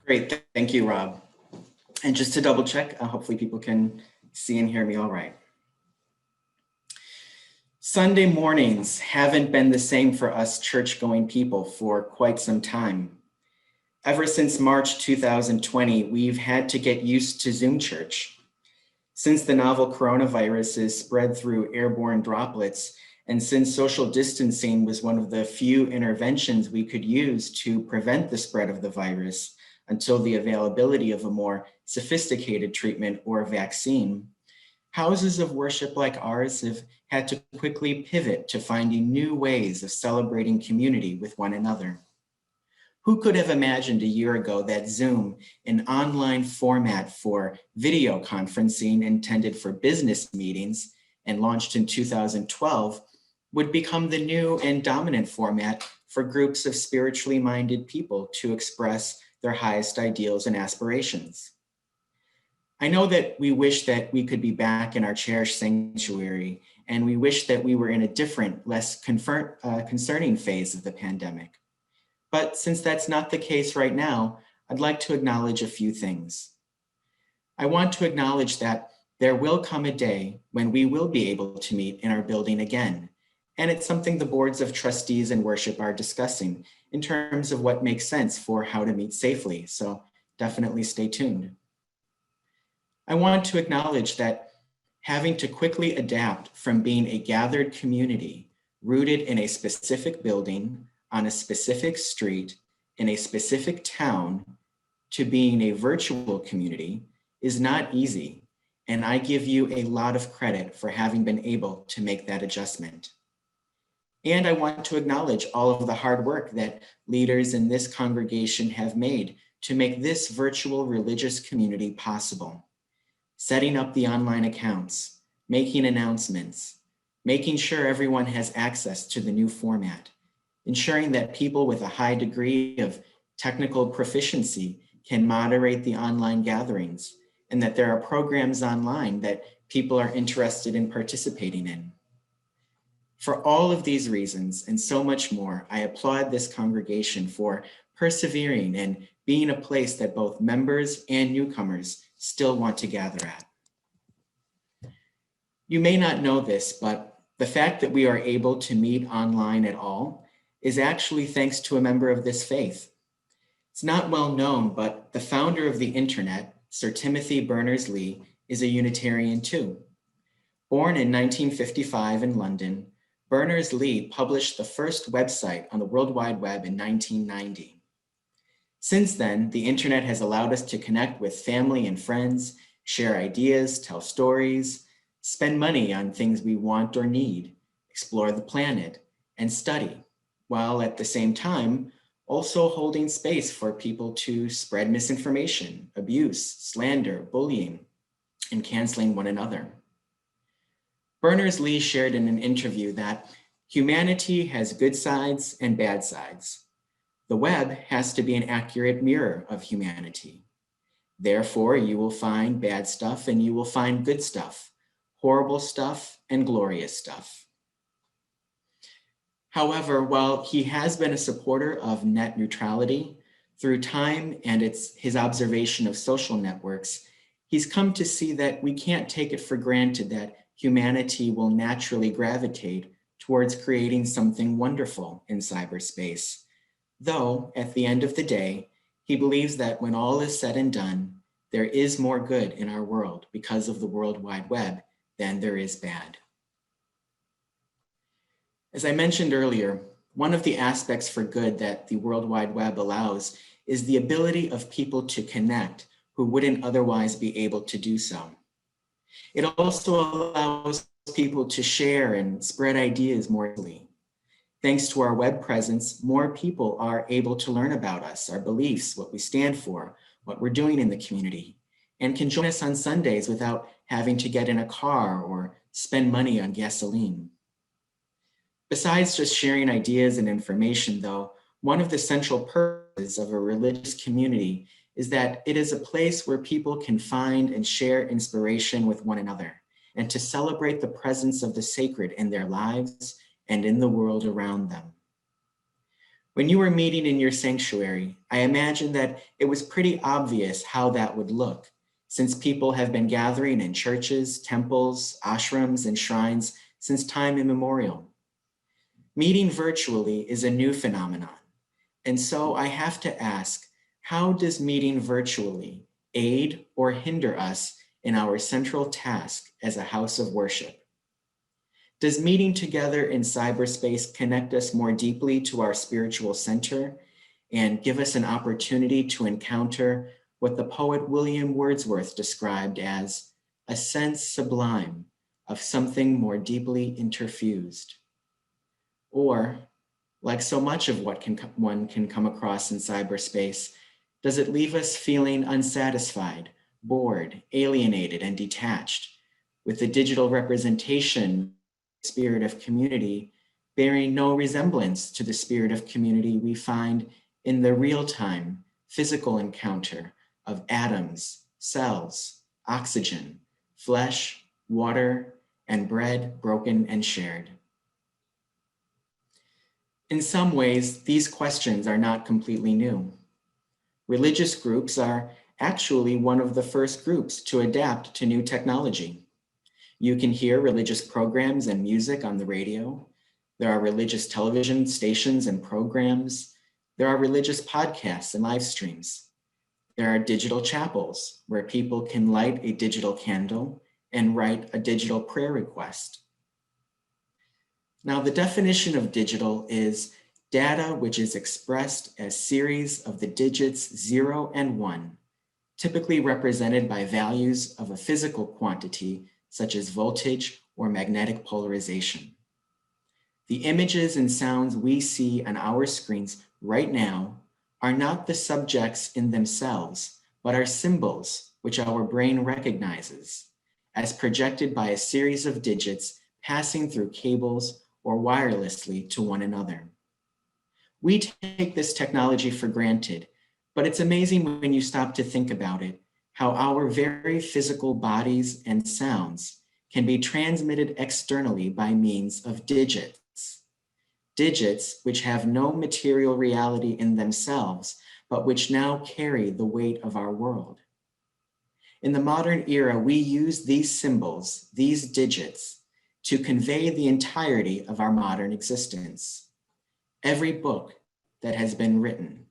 Great, thank you, Rob. And just to double check, hopefully people can see and hear me all right. Sunday mornings haven't been the same for us church-going people for quite some time. Ever since March 2020, we've had to get used to Zoom church. Since the novel coronavirus is spread through airborne droplets, and since social distancing was one of the few interventions we could use to prevent the spread of the virus until the availability of a more sophisticated treatment or vaccine, houses of worship like ours have had to quickly pivot to finding new ways of celebrating community with one another. Who could have imagined a year ago that Zoom, an online format for video conferencing intended for business meetings and launched in 2012, would become the new and dominant format for groups of spiritually minded people to express their highest ideals and aspirations? I know that we wish that we could be back in our cherished sanctuary, and we wish that we were in a different, less concerning phase of the pandemic. But since that's not the case right now, I'd like to acknowledge a few things. I want to acknowledge that there will come a day when we will be able to meet in our building again. And it's something the boards of trustees and worship are discussing in terms of what makes sense for how to meet safely. So definitely stay tuned. I want to acknowledge that having to quickly adapt from being a gathered community rooted in a specific building, on a specific street, in a specific town, to being a virtual community is not easy. And I give you a lot of credit for having been able to make that adjustment. And I want to acknowledge all of the hard work that leaders in this congregation have made to make this virtual religious community possible. Setting up the online accounts, making announcements, making sure everyone has access to the new format, ensuring that people with a high degree of technical proficiency can moderate the online gatherings, and that there are programs online that people are interested in participating in. For all of these reasons and so much more, I applaud this congregation for persevering and being a place that both members and newcomers still want to gather at. You may not know this, but the fact that we are able to meet online at all is actually thanks to a member of this faith. It's not well known, but the founder of the internet, Sir Timothy Berners-Lee, is a Unitarian too. Born in 1955 in London, Berners-Lee published the first website on the World Wide Web in 1990. Since then, the internet has allowed us to connect with family and friends, share ideas, tell stories, spend money on things we want or need, explore the planet, and study, while at the same time, also holding space for people to spread misinformation, abuse, slander, bullying, and canceling one another. Berners-Lee shared in an interview that humanity has good sides and bad sides. The web has to be an accurate mirror of humanity. Therefore, you will find bad stuff and you will find good stuff, horrible stuff and glorious stuff. However, while he has been a supporter of net neutrality, through time and his observation of social networks, he's come to see that we can't take it for granted that humanity will naturally gravitate towards creating something wonderful in cyberspace. Though, at the end of the day, he believes that when all is said and done, there is more good in our world because of the World Wide Web than there is bad. As I mentioned earlier, one of the aspects for good that the World Wide Web allows is the ability of people to connect who wouldn't otherwise be able to do so. It also allows people to share and spread ideas more easily. Thanks to our web presence, more people are able to learn about us, our beliefs, what we stand for, what we're doing in the community, and can join us on Sundays without having to get in a car or spend money on gasoline. Besides just sharing ideas and information, though, one of the central purposes of a religious community is that it is a place where people can find and share inspiration with one another, and to celebrate the presence of the sacred in their lives and in the world around them. When you were meeting in your sanctuary, I imagine that it was pretty obvious how that would look, since people have been gathering in churches, temples, ashrams, and shrines since time immemorial. Meeting virtually is a new phenomenon, and so I have to ask, how does meeting virtually aid or hinder us in our central task as a house of worship? Does meeting together in cyberspace connect us more deeply to our spiritual center and give us an opportunity to encounter what the poet William Wordsworth described as a sense sublime of something more deeply interfused? Or, like so much of what one can come across in cyberspace, does it leave us feeling unsatisfied, bored, alienated, and detached, with the digital representation spirit of community bearing no resemblance to the spirit of community we find in the real-time physical encounter of atoms, cells, oxygen, flesh, water, and bread broken and shared? In some ways, these questions are not completely new. Religious groups are actually one of the first groups to adapt to new technology. You can hear religious programs and music on the radio. There are religious television stations and programs. There are religious podcasts and live streams. There are digital chapels where people can light a digital candle and write a digital prayer request. Now, the definition of digital is data which is expressed as series of the digits 0 and 1, typically represented by values of a physical quantity such as voltage or magnetic polarization. The images and sounds we see on our screens right now are not the subjects in themselves, but are symbols which our brain recognizes as projected by a series of digits passing through cables or wirelessly to one another. We take this technology for granted, but it's amazing when you stop to think about it, how our very physical bodies and sounds can be transmitted externally by means of digits. Digits which have no material reality in themselves, but which now carry the weight of our world. In the modern era, we use these symbols, these digits, to convey the entirety of our modern existence. Every book that has been written,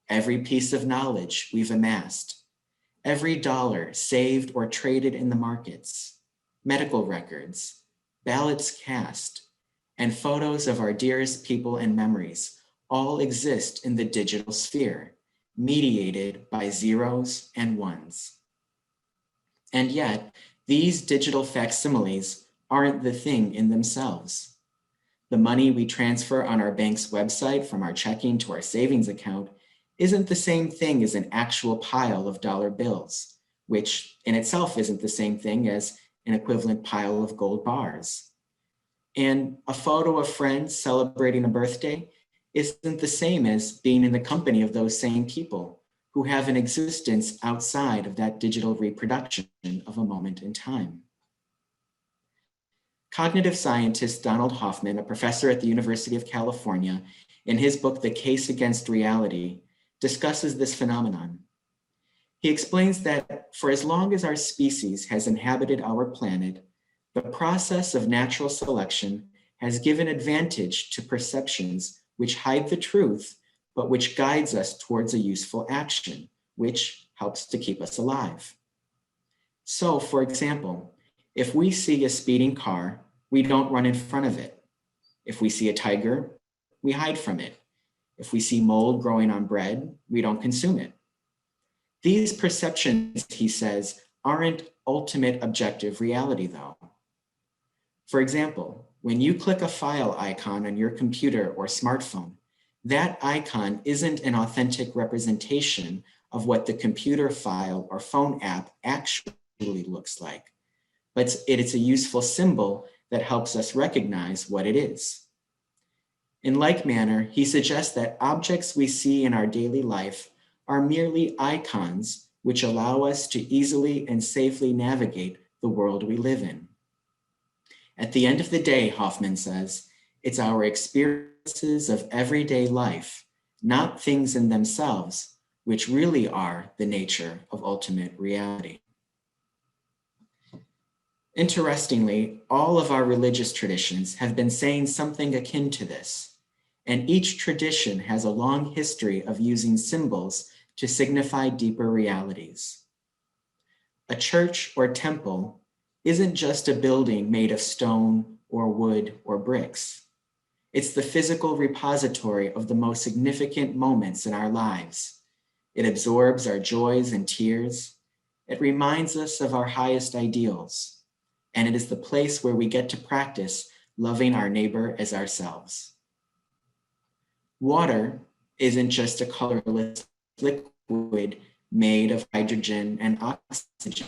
every piece of knowledge we've amassed, every dollar saved or traded in the markets, medical records, ballots cast, and photos of our dearest people and memories all exist in the digital sphere, mediated by zeros and ones. And yet, these digital facsimiles aren't the thing in themselves. The money we transfer on our bank's website from our checking to our savings account isn't the same thing as an actual pile of dollar bills, which in itself isn't the same thing as an equivalent pile of gold bars. And a photo of friends celebrating a birthday isn't the same as being in the company of those same people who have an existence outside of that digital reproduction of a moment in time. Cognitive scientist Donald Hoffman, a professor at the University of California, in his book, The Case Against Reality, discusses this phenomenon. He explains that for as long as our species has inhabited our planet, the process of natural selection has given advantage to perceptions which hide the truth, but which guides us towards a useful action, which helps to keep us alive. So, for example, if we see a speeding car, we don't run in front of it. If we see a tiger, we hide from it. If we see mold growing on bread, we don't consume it. These perceptions, he says, aren't ultimate objective reality, though. For example, when you click a file icon on your computer or smartphone, that icon isn't an authentic representation of what the computer file or phone app actually looks like, but it's a useful symbol that helps us recognize what it is. In like manner, he suggests that objects we see in our daily life are merely icons which allow us to easily and safely navigate the world we live in. At the end of the day, Hoffman says, it's our experience occurrences of everyday life, not things in themselves, which really are the nature of ultimate reality. Interestingly, all of our religious traditions have been saying something akin to this, and each tradition has a long history of using symbols to signify deeper realities. A church or temple isn't just a building made of stone or wood or bricks. It's the physical repository of the most significant moments in our lives. It absorbs our joys and tears. It reminds us of our highest ideals. And it is the place where we get to practice loving our neighbor as ourselves. Water isn't just a colorless liquid made of hydrogen and oxygen.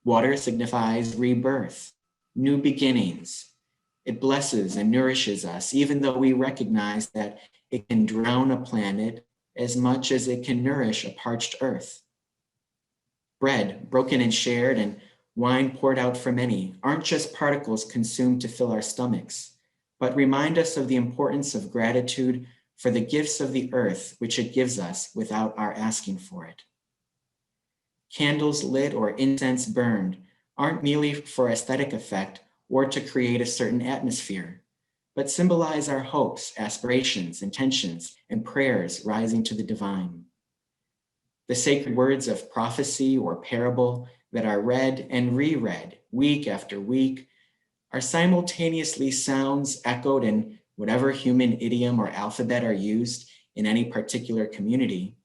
Water signifies rebirth, new beginnings. It blesses and nourishes us, even though we recognize that it can drown a planet as much as it can nourish a parched earth. Bread, broken and shared, and wine poured out for many aren't just particles consumed to fill our stomachs, but remind us of the importance of gratitude for the gifts of the earth which it gives us without our asking for it. Candles lit or incense burned aren't merely for aesthetic effect or to create a certain atmosphere, but symbolize our hopes, aspirations, intentions, and prayers rising to the divine. The sacred words of prophecy or parable that are read and reread week after week are simultaneously sounds echoed in whatever human idiom or alphabet are used in any particular community,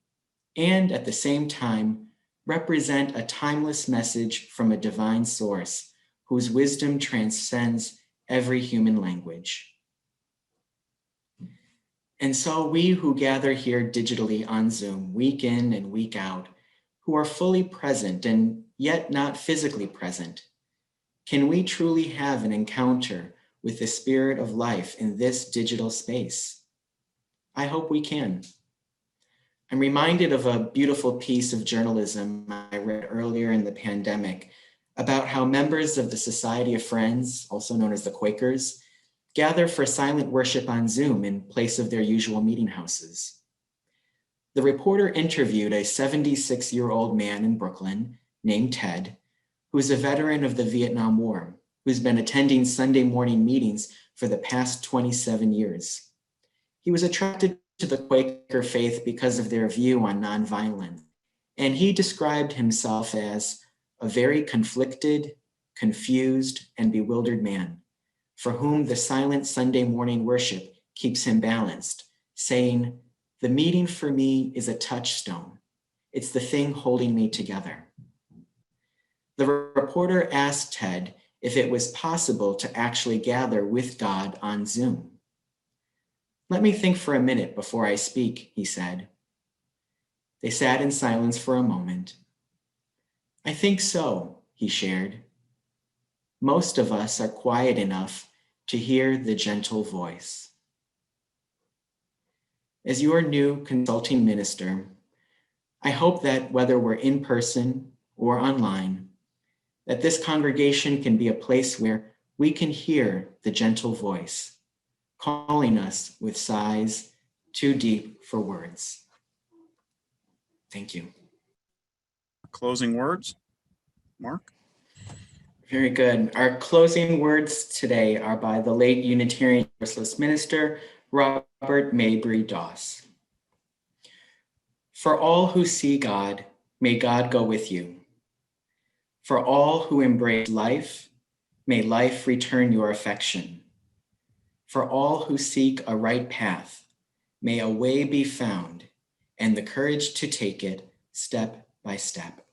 and at the same time represent a timeless message from a divine source whose wisdom transcends every human language. And so we who gather here digitally on Zoom week in and week out, who are fully present and yet not physically present, can we truly have an encounter with the spirit of life in this digital space? I hope we can. I'm reminded of a beautiful piece of journalism I read earlier in the pandemic about how members of the Society of Friends, also known as the Quakers, gather for silent worship on Zoom in place of their usual meeting houses. The reporter interviewed a 76-year-old man in Brooklyn named Ted, who's a veteran of the Vietnam War, who's been attending Sunday morning meetings for the past 27 years. He was attracted to the Quaker faith because of their view on nonviolence, and he described himself as a very conflicted, confused, and bewildered man, for whom the silent Sunday morning worship keeps him balanced, saying, "The meeting for me is a touchstone. It's the thing holding me together." The reporter asked Ted if it was possible to actually gather with God on Zoom. "Let me think for a minute before I speak," he said. They sat in silence for a moment. "I think so," he shared. "Most of us are quiet enough to hear the gentle voice." As your new consulting minister, I hope that whether we're in person or online, that this congregation can be a place where we can hear the gentle voice, calling us with sighs too deep for words. Thank you. Closing words, Mark? Very good. Our closing words today are by the late Unitarian Universalist minister, Robert Mabry Doss. "For all who see God, may God go with you. For all who embrace life, may life return your affection. For all who seek a right path, may a way be found and the courage to take it step by step."